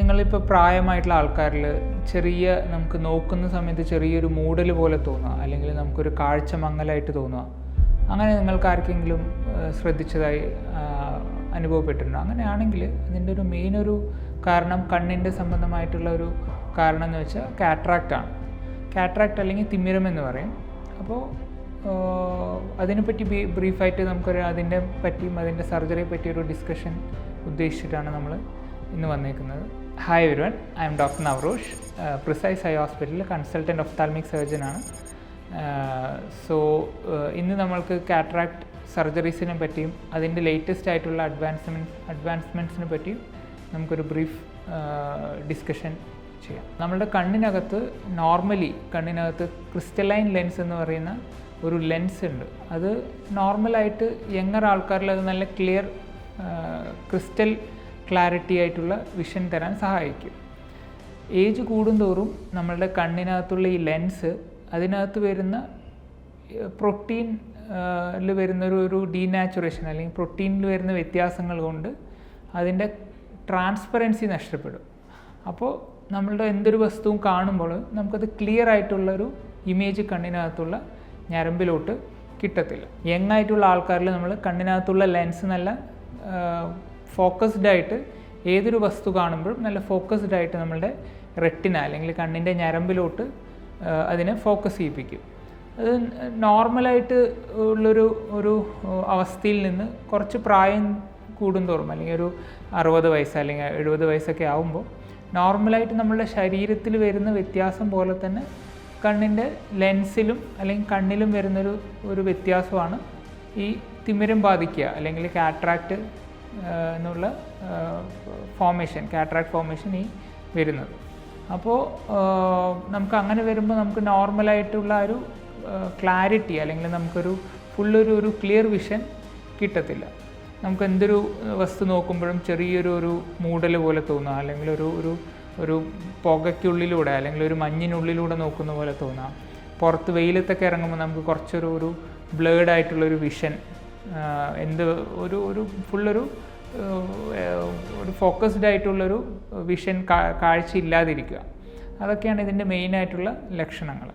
നിങ്ങളിപ്പോൾ പ്രായമായിട്ടുള്ള ആൾക്കാരിൽ നമുക്ക് നോക്കുന്ന സമയത്ത് ചെറിയൊരു മൂടൽ പോലെ തോന്നുക, അല്ലെങ്കിൽ നമുക്കൊരു കാഴ്ച മങ്ങലായിട്ട് തോന്നുക, അങ്ങനെ നിങ്ങൾക്ക് ആർക്കെങ്കിലും ശ്രദ്ധിച്ചതായി അനുഭവപ്പെട്ടിട്ടുണ്ടോ? അങ്ങനെയാണെങ്കിൽ അതിൻ്റെ ഒരു മെയിൻ കാരണം കണ്ണിൻ്റെ സംബന്ധമായിട്ടുള്ള ഒരു കാരണം എന്ന് വെച്ചാൽ കാറ്ററാക്റ്റാണ്. കാറ്ററാക്റ്റ് അല്ലെങ്കിൽ തിമിരം എന്ന് പറയും. അപ്പോൾ അതിനെപ്പറ്റി ബ്രീഫായിട്ട് അതിൻ്റെ സർജറിയെ പറ്റിയൊരു ഡിസ്കഷൻ ഉദ്ദേശിച്ചിട്ടാണ് നമ്മൾ ഇന്ന് വന്നേക്കുന്നത്. Hi everyone, I am doctor Navarosh, precise eye ഹോസ്പിറ്റലിൽ കൺസൾട്ടൻറ്റ് ഒഫ്താൽമിക് സർജനാണ്. ഇന്ന് നമ്മൾക്ക് കാറ്ററാക്റ്റ് സർജറീസിനെ പറ്റിയും അതിൻ്റെ ലേറ്റസ്റ്റ് ആയിട്ടുള്ള അഡ്വാൻസ്മെൻറ്റ്സിനെ പറ്റിയും നമുക്കൊരു ബ്രീഫ് ഡിസ്കഷൻ ചെയ്യാം. നമ്മളുടെ കണ്ണിനകത്ത് ക്രിസ്റ്റലൈൻ ലെൻസ് എന്ന് പറയുന്ന ഒരു ലെൻസ് ഉണ്ട്. അത് നോർമലായിട്ട് യങ്ങർ ആൾക്കാരിൽ അത് നല്ല ക്ലിയർ ക്രിസ്റ്റൽ ക്ലാരിറ്റി ആയിട്ടുള്ള വിഷൻ തരാൻ സഹായിക്കും. ഏജ് കൂടുന്തോറും നമ്മളുടെ കണ്ണിനകത്തുള്ള ഈ ലെൻസ് അതിനകത്ത് വരുന്ന പ്രോട്ടീനിൽ വരുന്ന ഒരു ഡീനാച്ചുറേഷൻ അല്ലെങ്കിൽ പ്രോട്ടീനിൽ വരുന്ന വ്യത്യാസങ്ങൾ കൊണ്ട് അതിൻ്റെ ട്രാൻസ്പെറൻസി നഷ്ടപ്പെടും. അപ്പോൾ നമ്മളുടെ എന്തൊരു വസ്തുവും കാണുമ്പോൾ നമുക്കത് ക്ലിയർ ആയിട്ടുള്ളൊരു ഇമേജ് കണ്ണിനകത്തുള്ള ഞരമ്പിലോട്ട് കിട്ടത്തില്ല. യങ് ആയിട്ടുള്ള ആൾക്കാരിൽ നമ്മൾ കണ്ണിനകത്തുള്ള ലെൻസ് നല്ല ഫോക്കസ്ഡ് ആയിട്ട് ഏതൊരു വസ്തു കാണുമ്പോഴും നല്ല ഫോക്കസ്ഡ് ആയിട്ട് നമ്മളുടെ റെറ്റിന അല്ലെങ്കിൽ കണ്ണിൻ്റെ ഞരമ്പിലോട്ട് അതിനെ ഫോക്കസ് ചെയ്യിപ്പിക്കും. അത് നോർമലായിട്ട് ഒരു അവസ്ഥയിൽ നിന്ന് കുറച്ച് പ്രായം കൂടുന്തോറും അല്ലെങ്കിൽ ഒരു 60 വയസ്സ് അല്ലെങ്കിൽ 70 വയസ്സൊക്കെ ആകുമ്പോൾ നോർമലായിട്ട് നമ്മളുടെ ശരീരത്തിൽ വരുന്ന വ്യത്യാസം പോലെ തന്നെ കണ്ണിൻ്റെ ലെൻസിലും അല്ലെങ്കിൽ കണ്ണിലും വരുന്നൊരു വ്യത്യാസമാണ് ഈ തിമിരം ബാധിക്കുക അല്ലെങ്കിൽ കാറ്ററാക്റ്റ് എന്നുള്ള കാറ്ററാക്റ്റ് ഫോർമേഷൻ ഈ വരുന്നത്. അപ്പോൾ നമുക്ക് അങ്ങനെ വരുമ്പോൾ നമുക്ക് നോർമലായിട്ടുള്ള ഒരു ക്ലാരിറ്റി അല്ലെങ്കിൽ നമുക്കൊരു ഫുള്ളൊരു ക്ലിയർ വിഷൻ കിട്ടത്തില്ല. നമുക്ക് എന്തൊരു വസ്തു നോക്കുമ്പോഴും ചെറിയൊരു മൂടൽ പോലെ തോന്നുക, അല്ലെങ്കിൽ ഒരു പുകയ്ക്കുള്ളിലൂടെ അല്ലെങ്കിൽ ഒരു മഞ്ഞിനുള്ളിലൂടെ നോക്കുന്ന പോലെ തോന്നാം. പുറത്ത് വെയിലത്തൊക്കെ ഇറങ്ങുമ്പോൾ നമുക്ക് കുറച്ചൊരു ബ്ലേഡ് ആയിട്ടുള്ളൊരു വിഷൻ, ഫുള്ളൊരു ഫോക്കസ്ഡ് ആയിട്ടുള്ളൊരു വിഷൻ കാഴ്ച ഇല്ലാതിരിക്കുക. അതൊക്കെയാണ് ഇതിൻ്റെ മെയിനായിട്ടുള്ള ലക്ഷണങ്ങൾ.